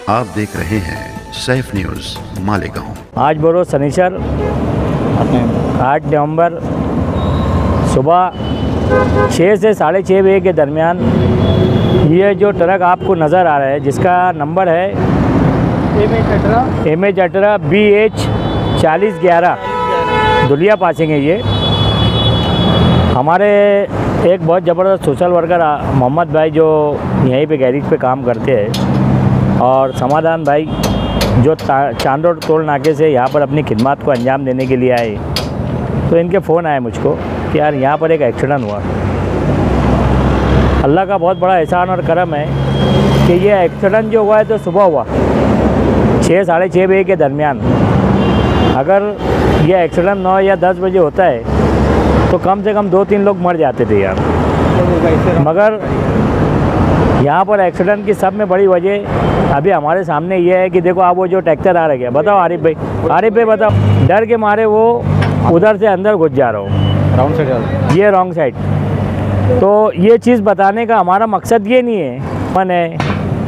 आप देख रहे हैं सैफ न्यूज़ मालेगांव। आज बरोज़ शनिचर 8 नवंबर सुबह 6 से 6:30 बजे के दरमियान ये जो ट्रक आपको नज़र आ रहा है, जिसका नंबर है MH18 BH 4011 धुलिया पासिंग है। ये हमारे एक बहुत ज़बरदस्त सोशल वर्कर मोहम्मद भाई जो यहीं पे गैरेज पे काम करते हैं, और समाधान भाई जो चांद रोड टोल नाके से यहाँ पर अपनी खिदमत को अंजाम देने के लिए आए, तो इनके फ़ोन आए मुझको कि यार यहाँ पर एक एक्सीडेंट हुआ। अल्लाह का बहुत बड़ा एहसान और करम है कि ये एक्सीडेंट जो हुआ है तो सुबह हुआ 6 साढ़े 6 बजे के दरमियान। अगर ये एक्सीडेंट 9 या 10 बजे होता है तो कम से कम 2-3 लोग मर जाते थे यार। मगर यहाँ पर एक्सीडेंट की सब में बड़ी वजह अभी हमारे सामने ये है कि देखो आप वो जो ट्रैक्टर आ रहा है, बताओ आरिफ भाई बताओ, डर के मारे वो उधर से अंदर घुस जा रहा हो, रॉन्ग साइड, ये रॉन्ग साइड। तो ये चीज़ बताने का हमारा मकसद ये नहीं है मन है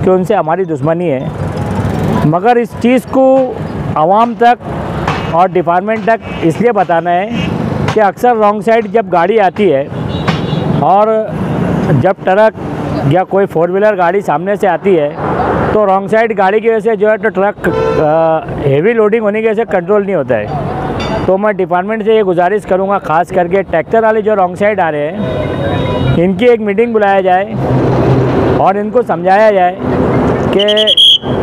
कि उनसे हमारी दुश्मनी है, मगर इस चीज़ को आवाम तक और डिपार्टमेंट तक इसलिए बताना है कि अक्सर रॉन्ग साइड जब गाड़ी आती है और जब ट्रक या कोई 4 व्हीलर गाड़ी सामने से आती है तो रॉन्ग साइड गाड़ी की वजह से जो है तो ट्रक हेवी लोडिंग होने की वजह से कंट्रोल नहीं होता है। तो मैं डिपार्टमेंट से ये गुजारिश करूँगा, ख़ास करके ट्रैक्टर वाले जो रॉन्ग साइड आ रहे हैं, इनकी एक मीटिंग बुलाया जाए और इनको समझाया जाए कि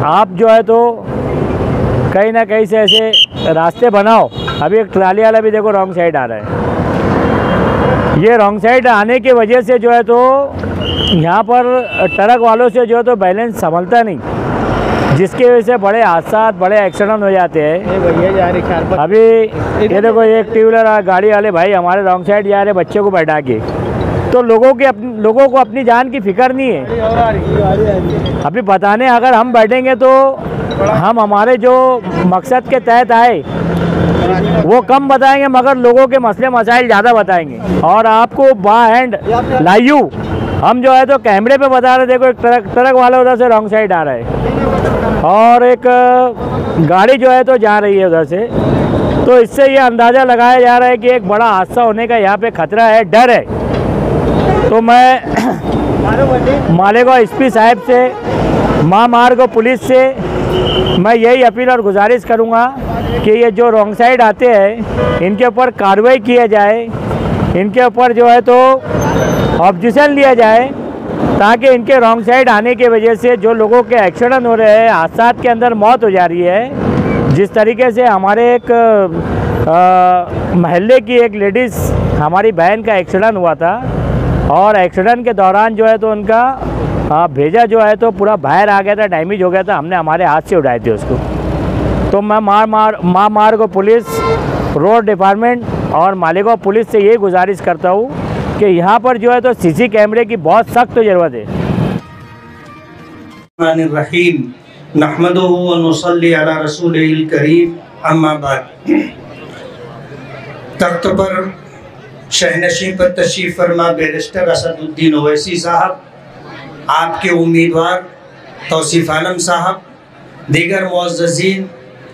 आप जो है तो कहीं ना कहीं से ऐसे रास्ते बनाओ। अभी एक ट्राली वाला भी देखो रॉन्ग साइड आ रहा है। ये रॉन्ग साइड आने की वजह से जो है तो यहाँ पर ट्रक वालों से जो है तो बैलेंस संभलता नहीं, जिसकी वजह से बड़े हादसा, बड़े एक्सीडेंट हो जाते हैं। अभी ये देखो एक 2 व्हीलर गाड़ी वाले भाई हमारे रॉन्ग साइड जा रहे बच्चे को बैठा के, तो लोगों को अपनी जान की फिक्र नहीं है। अभी बताने अगर हम बैठेंगे तो हम हमारे जो मकसद के तहत आए वो कम बताएंगे, मगर लोगों के मसले मसाइल ज़्यादा बताएंगे। और आपको बाय हैंड लाइव हम जो है तो कैमरे पे बता रहे, देखो एक ट्रक वाला उधर से रॉन्ग साइड आ रहा है और एक गाड़ी जो है तो जा रही है उधर से। तो इससे ये अंदाज़ा लगाया जा रहा है कि एक बड़ा हादसा होने का यहाँ पे खतरा है, डर है। तो मैं मालेगांव SP साहब से, महामार्ग पुलिस से मैं यही अपील और गुजारिश करूँगा कि ये जो रॉन्ग साइड आते हैं इनके ऊपर कार्रवाई किया जाए, इनके ऊपर जो है तो ऑब्जेक्शन लिया जाए, ताकि इनके रॉन्ग साइड आने की वजह से जो लोगों के एक्सीडेंट हो रहे हैं, हादसा के अंदर मौत हो जा रही है। जिस तरीके से हमारे एक महल्ले की एक लेडीज़ हमारी बहन का एक्सीडेंट हुआ था और एक्सीडेंट के दौरान जो है तो उनका भेजा जो है तो पूरा बाहर आ गया था, डैमेज हो गया था, हमने हमारे हाथ से उठाए थे उसको। तो मैं महामार्ग पुलिस, रोड डिपार्टमेंट और मालेगांव पुलिस से यही गुजारिश करता हूँ कि यहाँ पर जो है तो CC कैमरे की बहुत सख्त ज़रूरत है। रहीम नहमदुहु व नुसल्ली अला रसूलिल करीम, अम्मा बाद। तख्त पर शहनशी पर तशरीफ़ फरमा बैरिस्टर असदुद्दीन ओवैसी साहब, आपके उम्मीदवार तौसीफ़ आलम साहब, दीगर मुअज़्ज़ज़ीन,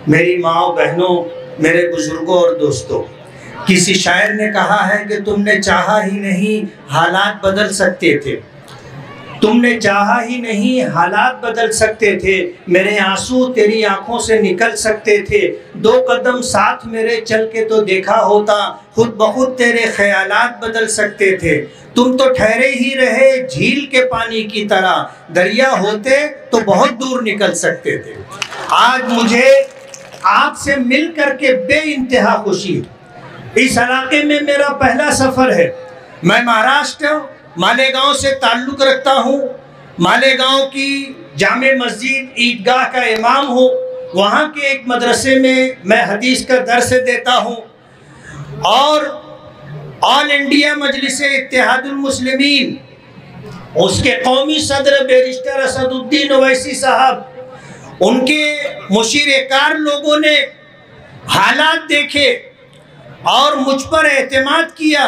मेरी माओ बहनों, मेरे बुज़ुर्गों और दोस्तों, किसी शायर ने कहा है कि तुमने चाहा ही नहीं हालात बदल सकते थे, तुमने चाहा ही नहीं हालात बदल सकते थे, मेरे आंसू तेरी आंखों से निकल सकते थे, 2 कदम साथ मेरे चल के तो देखा होता, खुद बहुत तेरे ख्यालात बदल सकते थे। तुम तो ठहरे ही रहे झील के पानी की तरह, दरिया होते तो बहुत दूर निकल सकते थे। आज मुझे आपसे मिल करके बेइंतहा खुशी है। इस इलाके में मेरा पहला सफ़र है। मैं महाराष्ट्र मालेगांव से ताल्लुक़ रखता हूँ। मालेगांव की जामे मस्जिद ईदगाह का इमाम हूँ। वहाँ के एक मदरसे में मैं हदीस का दर्स देता हूँ और ऑल इंडिया मजलिस-ए इत्तेहादुल मुस्लिमीन, उसके कौमी सदर बैरिस्टर असदुद्दीन ओवैसी साहब, उनके मुशीर-ए-कार लोगों ने हालात देखे और मुझ पर एतमाद किया,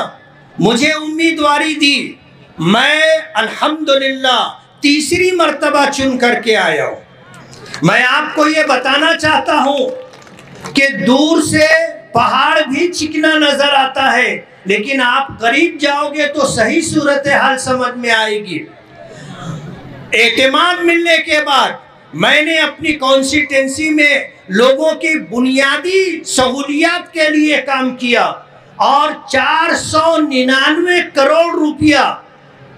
मुझे उम्मीदवारी दी। मैं अल्हम्दुलिल्लाह तीसरी मर्तबा चुन करके आया हूँ। मैं आपको ये बताना चाहता हूं कि दूर से पहाड़ भी चिकना नजर आता है, लेकिन आप करीब जाओगे तो सही सूरत हाल समझ में आएगी। एतमाद मिलने के बाद मैंने अपनी कॉन्स्टिट्यूंसी में लोगों की बुनियादी सहूलियात के लिए काम किया और 499 करोड़ रुपया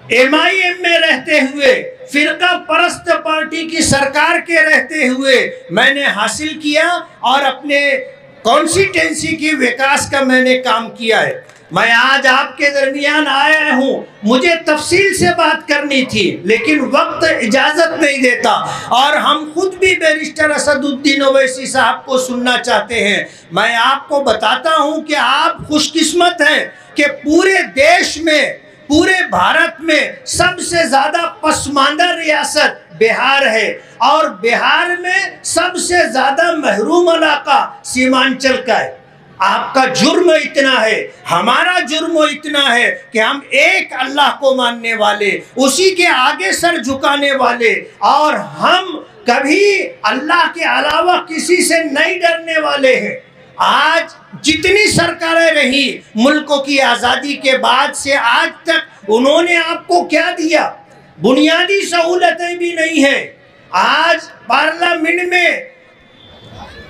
MIM में रहते हुए, फिरका परस्त पार्टी की सरकार के रहते हुए मैंने हासिल किया और अपने कॉन्स्टिट्यूंसी की विकास का मैंने काम किया है। मैं आज आपके दरमियान आया हूं, मुझे तफसील से बात करनी थी लेकिन वक्त इजाजत नहीं देता और हम खुद भी बैरिस्टर असदुद्दीन ओवैसी साहब को सुनना चाहते हैं। मैं आपको बताता हूं कि आप खुशकिस्मत हैं कि पूरे देश में, पूरे भारत में सबसे ज्यादा पसमानदा रियासत बिहार है और बिहार में सबसे ज्यादा महरूम इलाका सीमांचल का है। आपका जुर्म इतना है, हमारा जुर्म इतना है कि हम एक अल्लाह को मानने वाले, उसी के आगे सर झुकाने वाले और हम कभी अल्लाह के अलावा किसी से नहीं डरने वाले हैं। आज जितनी सरकारें रही मुल्कों की आज़ादी के बाद से आज तक, उन्होंने आपको क्या दिया? बुनियादी सहूलतें भी नहीं है। आज पार्लियामेंट में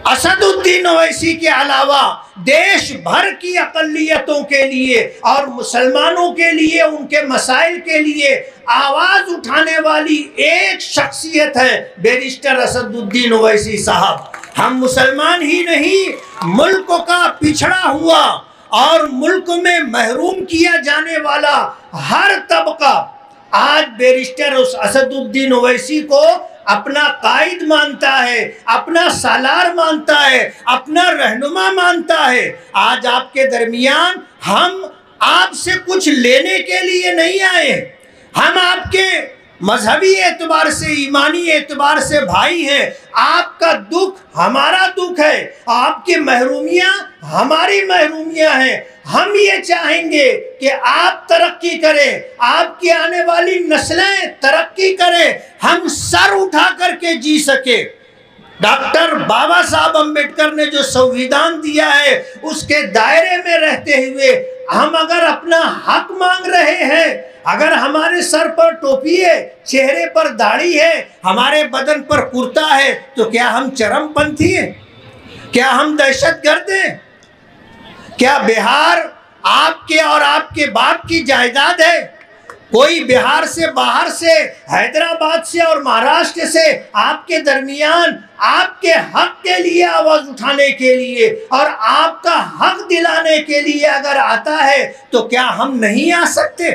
असदुद्दीन ओवैसी के अलावा देश भर की अक़लियतों के लिए और मुसलमानों के लिए, उनके मसाइल के लिए आवाज उठाने वाली एक शख्सियत है बैरिस्टर असदुद्दीन ओवैसी साहब। हम मुसलमान ही नहीं, मुल्क का पिछड़ा हुआ और मुल्क में महरूम किया जाने वाला हर तबका आज बैरिस्टर असदुद्दीन ओवैसी को अपना कायद मानता है, अपना सालार मानता है, अपना रहनुमा मानता है। आज आपके दरमियान हम आपसे कुछ लेने के लिए नहीं आए, हम आपके मजहबी एतबार से, ईमानी एतबार से भाई हैं। आपका दुख हमारा दुख है, आपकी महरूमियाँ हमारी महरूमियाँ हैं। हम ये चाहेंगे कि आप तरक्की करें, आपकी आने वाली नस्लें तरक्की करें, हम सर उठा करके जी सके। डॉक्टर बाबा साहब अम्बेडकर ने जो संविधान दिया है उसके दायरे में रहते हुए हम अगर अपना हक मांग रहे हैं, अगर हमारे सर पर टोपी है, चेहरे पर दाढ़ी है, हमारे बदन पर कुर्ता है, तो क्या हम चरमपंथी हैं? क्या हम दहशतगर्द हैं? क्या बिहार आपके और आपके बाप की जायदाद है? कोई बिहार से, बाहर से, हैदराबाद से और महाराष्ट्र से आपके दरमियान आपके हक के लिए आवाज उठाने के लिए और आपका हक दिलाने के लिए अगर आता है तो क्या हम नहीं आ सकते?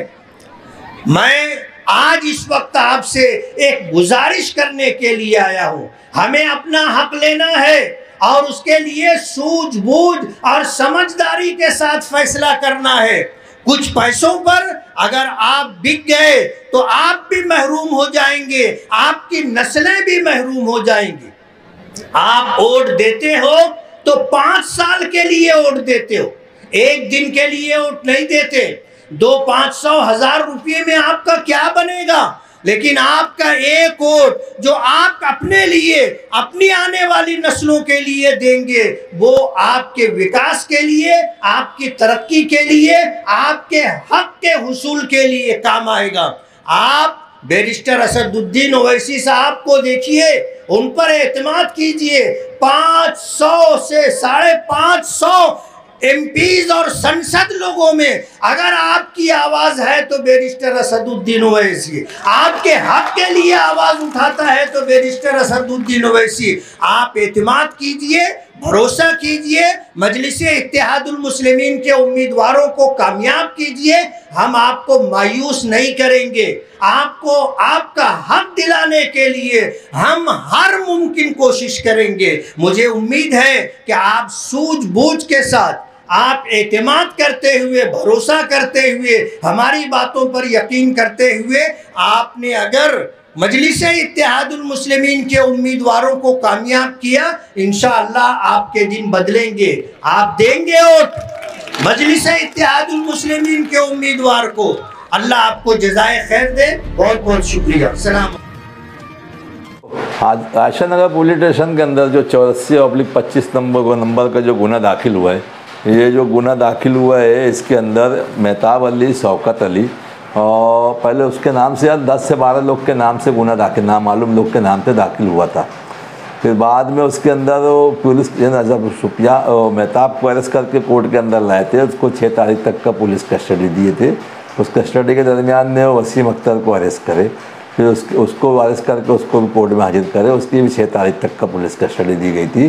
मैं आज इस वक्त आपसे एक गुजारिश करने के लिए आया हूं। हमें अपना हक लेना है और उसके लिए सूझबूझ और समझदारी के साथ फैसला करना है। कुछ पैसों पर अगर आप बिक गए तो आप भी महरूम हो जाएंगे, आपकी नस्लें भी महरूम हो जाएंगी। आप वोट देते हो तो 5 साल के लिए वोट देते हो, एक दिन के लिए वोट नहीं देते। 200-500-1000 रुपये में आपका क्या बनेगा? लेकिन आपका एक वोट जो आप अपने लिए, अपनी आने वाली नस्लों के लिए देंगे, वो आपके विकास के लिए, आपकी तरक्की के लिए, आपके हक के हुसूल के लिए काम आएगा। आप बैरिस्टर असदुद्दीन ओवैसी साहब को देखिए, उन पर एतमाद कीजिए। 500 से 550 MPs और संसद लोगों में अगर आपकी आवाज है तो बैरिस्टर असदुद्दीन ओवैसी, आपके हक के लिए आवाज उठाता है तो बैरिस्टर असदुद्दीन ओवैसी। आप एतमाद कीजिए, भरोसा कीजिए, मजलिसे इत्तेहादुल मुस्लिमीन के उम्मीदवारों को कामयाब कीजिए। हम आपको मायूस नहीं करेंगे, आपको आपका हक दिलाने के लिए हम हर मुमकिन कोशिश करेंगे। मुझे उम्मीद है कि आप सूझबूझ के साथ, आप एतमाद करते हुए, भरोसा करते हुए, हमारी बातों पर यकीन करते हुए, आपने अगर मजलिस इत्तेहादुल मुस्लिमीन के उम्मीदवारों को कामयाब किया, इंशाअल्लाह आपके दिन बदलेंगे। आप देंगे वोट मजलिस इत्तेहादुल मुस्लिमीन के उम्मीदवार को। अल्लाह आपको जज़ाए खैर दे। बहुत बहुत शुक्रिया। सलाम। आज आशा नगर पुलिस स्टेशन के अंदर जो 84/25 नंबर का जो गुना दाखिल हुआ है, ये जो गुना दाखिल हुआ है इसके अंदर मेहताब अली, शौकत अली और पहले उसके नाम से 10 से 12 लोग के नाम से गुना दाखिल, नामालूम लोग के नाम से दाखिल हुआ था। फिर बाद में उसके अंदर वो पुलिस जब मेहताब को अरेस्ट करके कोर्ट के अंदर लाए थे, उसको 6 तारीख तक का पुलिस कस्टडी दिए थे। उस कस्टडी के दरमियान में वसीम अख्तर को अरेस्ट करे, फिर उसको अरेस्ट करके उसको भी कोर्ट में हाजिर करे, उसकी भी 6 तारीख तक का पुलिस कस्टडी दी गई थी।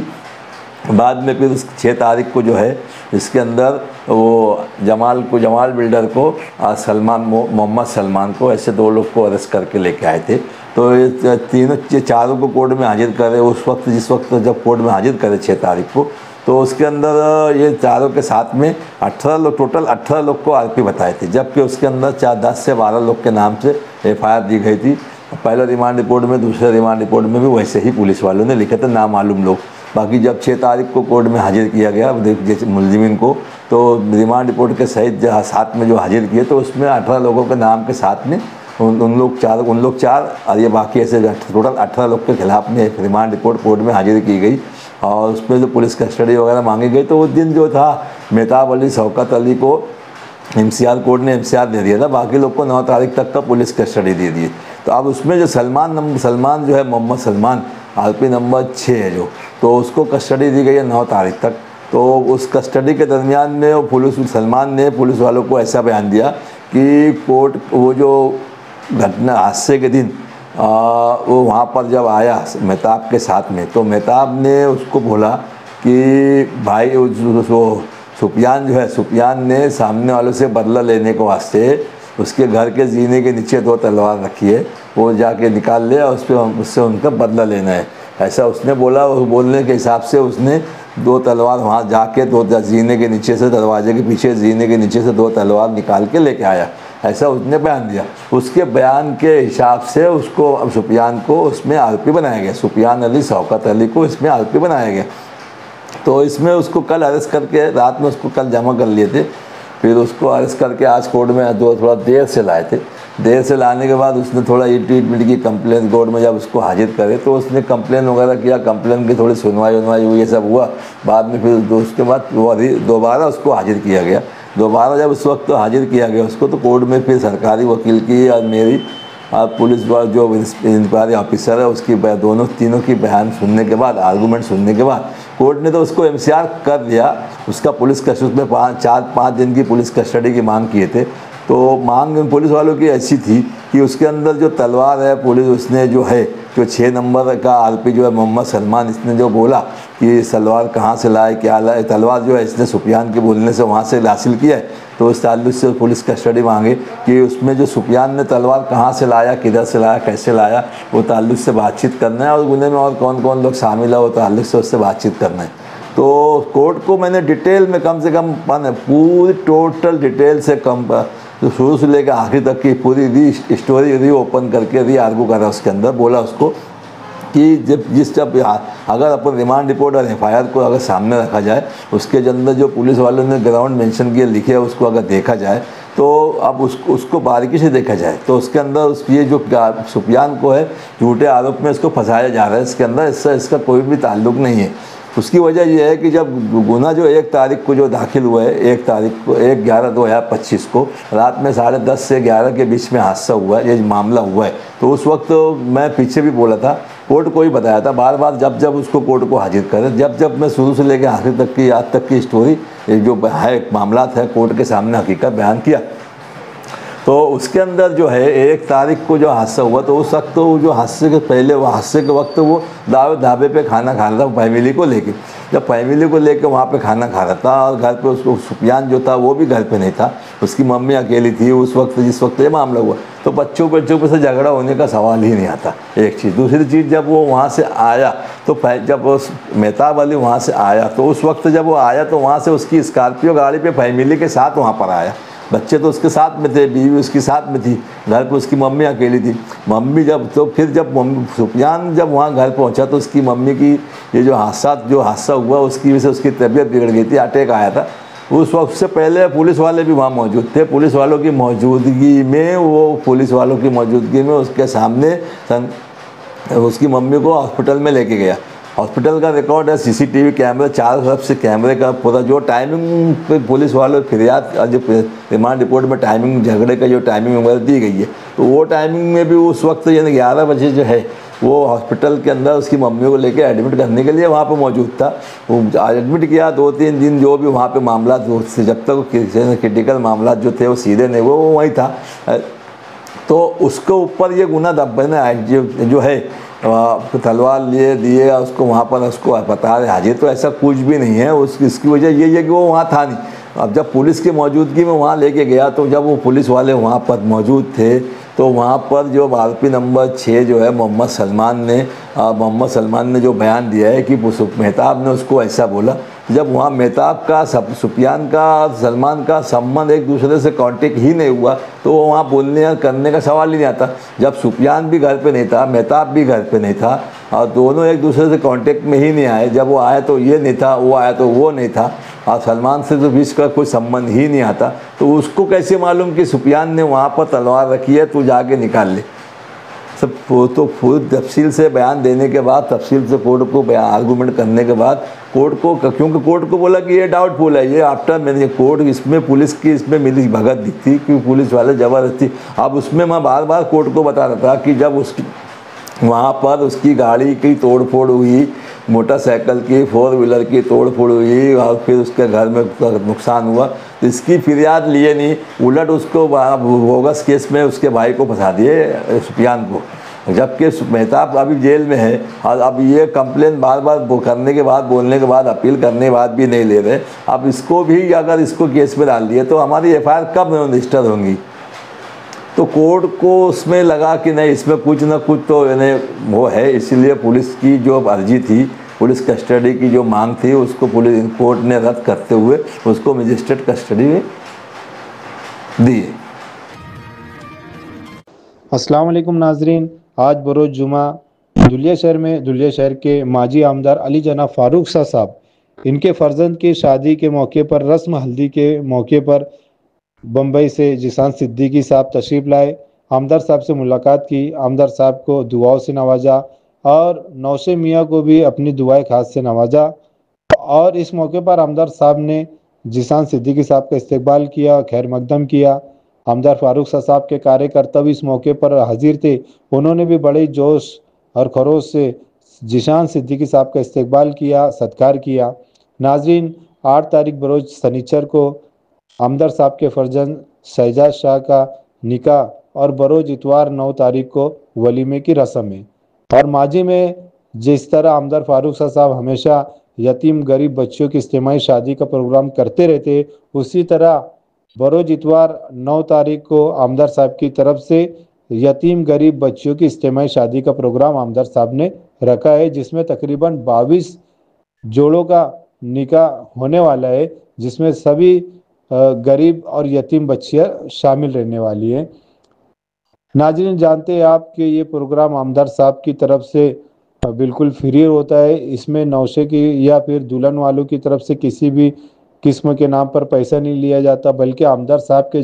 बाद में फिर उस 6 तारीख को जो है इसके अंदर वो जमाल बिल्डर को मोहम्मद सलमान को, ऐसे 2 लोग को अरेस्ट करके लेके आए थे। तो ये चारों को कोर्ट में हाजिर करे उस वक्त, जिस वक्त जब कोर्ट में हाजिर करे 6 तारीख को, तो उसके अंदर ये चारों के साथ में 18 लोग, टोटल 18 लोग को आरोपी बताए थे, जबकि उसके अंदर 10 से 12 लोग के नाम से FIR दी गई थी। पहले रिमांड रिपोर्ट में, दूसरे रिमांड रिपोर्ट में भी वैसे ही पुलिस वालों ने लिखे थे नामालूम लोग। बाकी जब 6 तारीख को कोर्ट में हाजिर किया गया जैसे मुलजिमिन को, तो रिमांड रिपोर्ट के सहित साथ में जो हाजिर किए तो उसमें 18 लोगों के नाम के साथ में उन लोग चार और ये बाकी ऐसे टोटल 18 लोग के खिलाफ में एक रिमांड रिपोर्ट कोर्ट में हाजिर की गई और उसमें जो पुलिस कस्टडी वगैरह मांगी गई। तो उस दिन जो था मेहताब अली, शौकत अली को MCR कोर्ट ने MCR दे दिया था, बाकी लोग को 9 तारीख तक का पुलिस कस्टडी दे दी। तो अब उसमें जो सलमान जो है, मोहम्मद सलमान आरोपी नंबर 6 है जो, तो उसको कस्टडी दी गई है 9 तारीख तक। तो उस कस्टडी के दरमियान में वो सलमान ने पुलिस वालों को ऐसा बयान दिया कि कोर्ट वो जो घटना हादसे के दिन वो वहाँ पर जब आया मेहताब के साथ में, तो मेहताब ने उसको बोला कि भाई सुफियान जो है, सुफियान ने सामने वालों से बदला लेने के वास्ते उसके घर के जीने के नीचे 2 तलवार रखी है, वो जाके निकाल ले और उससे उनका बदला लेना है, ऐसा उसने बोला। उस बोलने के हिसाब से उसने 2 तलवार वहाँ जाके 2 जीने के नीचे से, दरवाजे के पीछे जीने के नीचे से 2 तलवार निकाल के लेके आया, ऐसा उसने बयान दिया। उसके बयान के हिसाब से उसको, अब सुफियान को उसमें आरोपी बनाया गया, सुफियान अली, शौकत अली को इसमें आरोपी बनाया गया। तो इसमें उसको कल अरेस्ट करके, रात में उसको कल जमा कर लिए थे, फिर उसको अरेस्ट करके आज कोर्ट में थोड़ा देर से लाए थे। देर से लाने के बाद उसने थोड़ा ट्रीटमेंट की कंप्लेन कोर्ट में जब उसको हाजिर करे तो उसने कंप्लेन वगैरह किया, कंप्लेन की थोड़ी सुनवाई हुई, ये सब हुआ। बाद में फिर उसके बाद दोबारा उसको हाजिर किया गया। दोबारा जब उस वक्त हाजिर किया गया उसको, तो कोर्ट में फिर सरकारी वकील की और मेरी पुलिस जो इंक्वायरी ऑफिसर है उसकी तीनों की बयान सुनने के बाद, आर्गूमेंट सुनने के बाद कोर्ट ने तो उसको MCR कर दिया। उसका पुलिस कस्टडी में 4-5 दिन की पुलिस कस्टडी की मांग किए थे। तो मांग पुलिस वालों की ऐसी थी कि उसके अंदर जो तलवार है, पुलिस उसने जो है, जो 6 नंबर का आरोपी जो है मोहम्मद सलमान, इसने जो बोला कि तलवार कहाँ से लाए, क्या लाए, तलवार जो है इसने सुफियान के बोलने से वहाँ से हासिल किया है। तो उस ताल्लुक से पुलिस कस्टडी मांगे कि उसमें जो सुफियान ने तलवार कहाँ से लाया, किधर से लाया, कैसे लाया, वो ताल्लुक से बातचीत करना है और गुने में और कौन कौन लोग शामिल है वो ताल्लुक से उससे बातचीत करना है। तो कोर्ट को मैंने डिटेल में कम से कम पूरी टोटल डिटेल से तो शुरू से लेकर आखिर तक की पूरी स्टोरी रीओपन करके री-आर्गू करा। उसके अंदर बोला उसको कि जब अगर अपन रिमांड रिपोर्ट और FIR को अगर सामने रखा जाए, उसके अंदर जो पुलिस वालों ने ग्राउंड मेंशन किए लिखे है उसको अगर देखा जाए, तो अब उसको बारीकी से देखा जाए तो उसके अंदर ये जो सुफियान को है झूठे आरोप में इसको फंसाया जा रहा है, इसके अंदर इसका कोई भी ताल्लुक नहीं है। उसकी वजह यह है कि जब गुना जो 1 तारीख को जो दाखिल हुआ है, 1 तारीख को 1/11/2025 को रात में 10:30 से 11 के बीच में हादसा हुआ है, ये मामला हुआ है। तो उस वक्त मैं पीछे भी बोला था, कोर्ट को ही बताया था बार बार, जब उसको कोर्ट को हाजिर करे, जब मैं शुरू से लेकर आखिर तक की आज तक की स्टोरी जो है मामला है कोर्ट के सामने हकीकत बयान किया। तो उसके अंदर जो है 1 तारीख को जो हादसा हुआ, तो उस वक्त तो जो हादसे के पहले, वो हादसे के वक्त वो ढाबे पे खाना खा रहा था फैमिली को लेके। जब फैमिली को लेके वहाँ पे खाना खा रहा था और घर पे उसको सुफियान जो था वो भी घर पे नहीं था, उसकी मम्मी अकेली थी उस वक्त जिस वक्त ये मामला हुआ। तो बच्चों पे से झगड़ा होने का सवाल ही नहीं आता, एक चीज़। दूसरी चीज़, जब वो वहाँ से आया तो जब मेहताब अली वहाँ से आया, तो उस वक्त जब वो आया तो वहाँ से उसकी स्कॉर्पियो गाड़ी पे फैमिली के साथ वहाँ पर आया। बच्चे तो उसके साथ में थे, बीवी उसके साथ में थी, घर पे उसकी मम्मी अकेली थी। मम्मी जब सुफियान जब वहाँ घर पहुँचा तो उसकी मम्मी की ये जो हादसा हुआ उसकी वजह से उसकी तबीयत बिगड़ गई थी, अटैक आया था। उस वक्त से पहले पुलिस वाले भी वहाँ मौजूद थे। पुलिस वालों की मौजूदगी में उसके सामने उसकी मम्मी को हॉस्पिटल में लेके गया। हॉस्पिटल का रिकॉर्ड है, सीसीटीवी कैमरे, चारों तरफ से कैमरे का पूरा जो टाइमिंग पे पुलिस वालों फिरियाद जो रिमांड रिपोर्ट में टाइमिंग झगड़े का जो टाइमिंग वगैरह दी गई है, तो वो टाइमिंग में भी उस वक्त यानी 11 बजे जो है वो हॉस्पिटल के अंदर उसकी मम्मी को लेके एडमिट करने के लिए वहाँ पे मौजूद था। वो एडमिट किया, 2-3 दिन जो भी वहाँ पे मामला जब तक क्रिटिकल मामला जो थे वो सीधे नहीं वो वहीं था। तो उसके ऊपर ये गुना दबना जो है तलवार लिए दिए उसको वहाँ पर उसको बता रहे हाजिर, तो ऐसा कुछ भी नहीं है। इसकी वजह यही है कि वो वहाँ था नहीं। अब जब पुलिस की मौजूदगी में वहाँ लेके गया तो जब वो पुलिस वाले वहाँ पर मौजूद थे तो वहाँ पर जो आरोपी नंबर 6 जो है मोहम्मद सलमान ने जो बयान दिया है कि मेहताब ने उसको ऐसा बोला, जब वहाँ मेहताब का सुफियान का सलमान का संबंध एक दूसरे से कांटेक्ट ही नहीं हुआ तो वो वहाँ बोलने करने का सवाल ही नहीं आता। जब सुफियान भी घर पे नहीं था, मेहताब भी घर पे नहीं था और दोनों एक दूसरे से कांटेक्ट में ही नहीं आए। जब वो आए तो ये नहीं था, वो आया तो वो नहीं था और सलमान से तो बीच का कोई संबंध ही नहीं आता, तो उसको कैसे मालूम कि सुफियान ने वहाँ पर तलवार रखी है, तू जाके निकाल ले। सब तो पूरी तफसील से बयान देने के बाद, तफसील से कोर्ट को आर्गूमेंट करने के बाद कोर्ट को, क्योंकि कोर्ट को बोला कि ये डाउटफुल है, ये आफ्टर मैंने कोर्ट इसमें पुलिस की इसमें मिली भगत दिखती कि पुलिस वाले ज़बरदस्ती। अब उसमें मैं बार बार कोर्ट को बता रहा था कि जब उसकी वहाँ पर उसकी गाड़ी की तोड़फोड़ हुई, मोटरसाइकिल की, 4 व्हीलर की तोड़फोड़ हुई और फिर उसके घर में नुकसान हुआ, तो इसकी फरियाद लिए नहीं, उलट उसको बोगस केस में उसके भाई को फंसा दिए सुफियान को, जबकि मेहताब अभी जेल में है। और अब ये कंप्लेन बार बार करने के बाद, बोलने के बाद, अपील करने के बाद भी नहीं ले रहे। अब इसको भी अगर इसको केस में डाल दिए तो हमारी FIR कब रजिस्टर होंगी? तो कोर्ट को उसमें लगा कि नहीं, इसमें कुछ ना कुछ तो वो है, इसीलिए पुलिस की जो अर्जी थी, पुलिस कस्टडी की जो मांग थी, उसको पुलिस कोर्ट ने रद्द करते हुए उसको मजिस्ट्रेट कस्टडी में दी। अस्सलाम वालेकुम नाजरीन, आज बरोज़ जुमा धुलिया शहर के माजी आमदार अली जनाब फारूक शाह साहब, इनके फर्जंद की शादी के मौके पर, रस्म हल्दी के मौके पर बम्बई से जिसान सिद्दीकी साहब तशरीफ़ लाए। आमदार साहब से मुलाकात की, आमदार साहब को दुआओं से नवाजा और नौशे मियाँ को भी अपनी दुआएं खास से नवाजा। और इस मौके पर आमदार साहब ने जिसान सिद्दीकी साहब का इस्तकबाल किया, खैर मकदम किया। आमदार फारूक शाह साहब के कार्यकर्ता भी इस मौके पर हाजिर थे, उन्होंने भी बड़े जोश और खरोश से जिसान सिद्दीकी साहब का इस्तकबाल किया, सत्कार किया। नाजरीन, 8 तारीख बरोज सनीचर को आमदार साहब के फर्जंद शहजाद शाह का निकाह और बरोज इतवार 9 तारीख को वलीमे की रस्म है। और माजी में जिस तरह आमदार फारूक शाह साहब हमेशा यतीम गरीब बच्चों की इज्तिमाई शादी का प्रोग्राम करते रहते, उसी तरह बरोज इतवार 9 तारीख को आमदार साहब की तरफ से यतीम गरीब बच्चों की इज्तिमाई शादी का प्रोग्राम आमदार साहब ने रखा है, जिसमें तकरीबन 22 जोड़ों का निकाह होने वाला है, जिसमें सभी गरीब और यतीम बच्चियां शामिल रहने वाली हैं। नाज़रीन, जानते हैं आप कि ये प्रोग्राम आमदार साहब की तरफ से बिल्कुल फ्री होता है, इसमें नौशे की या फिर दुल्हन वालों की तरफ से किसी भी किस्म के नाम पर पैसा नहीं लिया जाता, बल्कि आमदार साहब के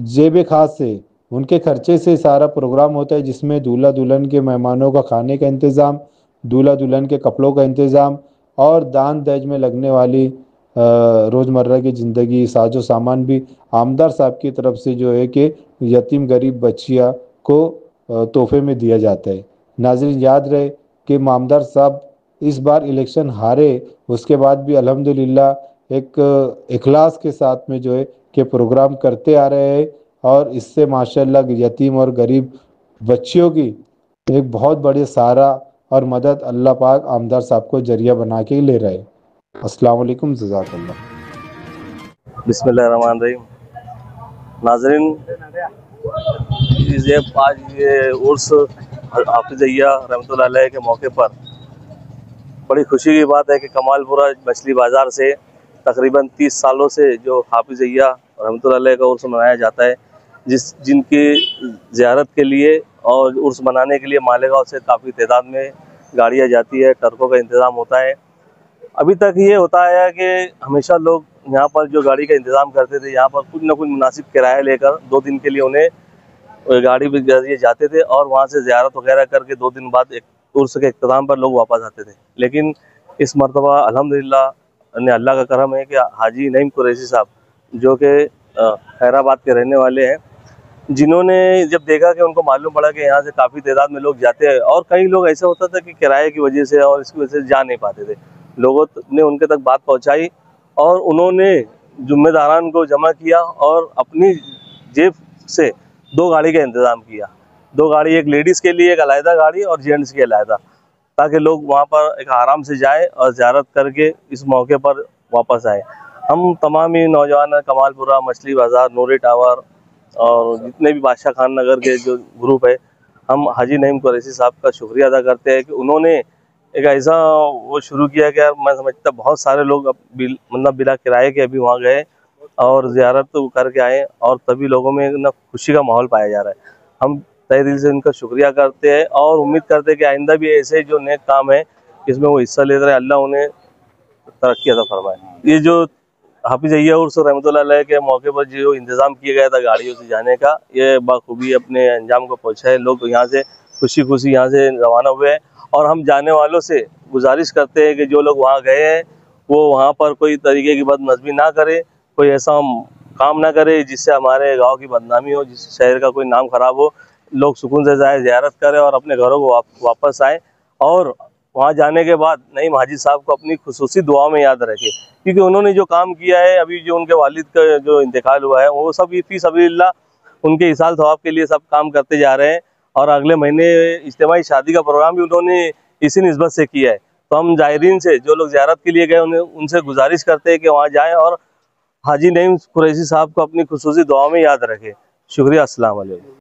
जेब खास से, उनके खर्चे से सारा प्रोग्राम होता है, जिसमें दूल्हा दुल्हन के मेहमानों का खाने का इंतज़ाम, दूल्हा दुल्हन के कपड़ों का इंतज़ाम और दान दहेज में लगने वाली रोज़मर्रा की ज़िंदगी साजो सामान भी आमदार साहब की तरफ से जो है कि यतीम गरीब बच्चियाँ को तोहफे में दिया जाता है। नाज़रीन, याद रहे कि आमदार साहब इस बार इलेक्शन हारे, उसके बाद भी अल्हम्दुलिल्लाह एक इखलास के साथ में जो है कि प्रोग्राम करते आ रहे हैं और इससे माशाल्लाह यतीम और गरीब बच्चियों की एक बहुत बड़ी सहारा और मदद अल्लाह पाक आमदार साहब को जरिया बना के ले रहे हैं। अस्सलाम वालेकुम, जज़ाकल्लाह। बिस्मिल्लाहिर्रहमानिर्रहीम। नाज़रीन, आज ये उर्स हाफिज़ैया रहमतुल्लाह अलैह के मौके पर बड़ी खुशी की बात है कि कमालपुरा मछली बाज़ार से तकरीबन 30 सालों से जो हाफिज़ैया रहमतुल्लाह अलैह का उर्स मनाया जाता है, जिनकी ज़ियारत के लिए और उर्स मनाने के लिए मालेगांव से काफ़ी तादाद में गाड़ियाँ जाती है, ट्रकों का इंतज़ाम होता है। अभी तक ये होता है कि हमेशा लोग यहाँ पर जो गाड़ी का इंतज़ाम करते थे, यहाँ पर कुछ न कुछ मुनासिब किराया लेकर 2 दिन के लिए उन्हें गाड़ी के जरिए जाते थे और वहाँ से ज़ियारत वगैरह करके 2 दिन बाद एक उर्स के इख्तिताम पर लोग वापस आते थे। लेकिन इस मरतबा अल्हम्दुलिल्लाह ने अल्लाह का करम है कि हाजी नईम कुरैशी साहब जो कि खैराबाद के रहने वाले हैं, जिन्होंने जब देखा कि उनको मालूम पड़ा कि यहाँ से काफ़ी तादाद में लोग जाते हैं और कई लोग ऐसा होता था कि किराए की वजह से और इसकी वजह से जा नहीं पाते थे, लोगों ने उनके तक बात पहुँचाई और उन्होंने जिम्मेदारान को जमा किया और अपनी जेब से 2 गाड़ी का इंतज़ाम किया। 2 गाड़ी, एक लेडीज़ के लिए एक अलहदा गाड़ी और जेंट्स की अलहदा, ताकि लोग वहाँ पर एक आराम से जाए और ज़ियारत करके इस मौके पर वापस आए। हम तमाम ही नौजवान कमालपुरा, मछली बाज़ार, नूरी टावर और जितने भी बादशाह खान नगर के जो ग्रुप है, हम हाजी नईम कुरैशी साहब का शुक्रिया अदा करते हैं कि उन्होंने एक ऐसा वो शुरू किया कि यार मैं समझता बहुत सारे लोग अब मतलब बिला किराए के अभी वहाँ गए और ज़ियारत करके आए और तभी लोगों में ना खुशी का माहौल पाया जा रहा है। हम तहे दिल से उनका शुक्रिया करते हैं और उम्मीद करते हैं कि आइंदा भी ऐसे जो नेक काम है इसमें वो हिस्सा लेते रहे, अल्लाह उन्हें तरक्की अता फरमाए। ये जो हाफिज अय्या उर्स रहमतुल्लाह अलैह के मौके पर जो इंतज़ाम किया गया था गाड़ियों से जाने का, ये बाखूबी अपने अंजाम को पहुँचा है। लोग यहाँ से खुशी खुशी यहाँ से रवाना हुए हैं और हम जाने वालों से गुजारिश करते हैं कि जो लोग वहाँ गए हैं वो वहाँ पर कोई तरीके की बदनज़मी ना करे, कोई ऐसा काम ना करे जिससे हमारे गांव की बदनामी हो, जिससे शहर का कोई नाम ख़राब हो। लोग सुकून से जाए, ज़ियारत करें और अपने घरों को वापस आए और वहाँ जाने के बाद नईम हाजी साहब को अपनी खुसूसी दुआ में याद रखें, क्योंकि उन्होंने जो काम किया है, अभी जो उनके वालिद का जो इंतकाल हुआ है, वो सब फी सबीलिल्लाह उनके इसाल सवाब के लिए सब काम करते जा रहे हैं और अगले महीने इज्तिमाई शादी का प्रोग्राम भी उन्होंने इसी निस्बत से किया है। तो हम ज़ायरीन से जो लोग ज़ियारत के लिए गए उनसे गुजारिश करते हैं कि वहाँ जाएँ और हाजी नईम कुरैशी साहब को अपनी खुसूसी दुआ में याद रखें। शुक्रिया, अस्सलाम वालेकुम।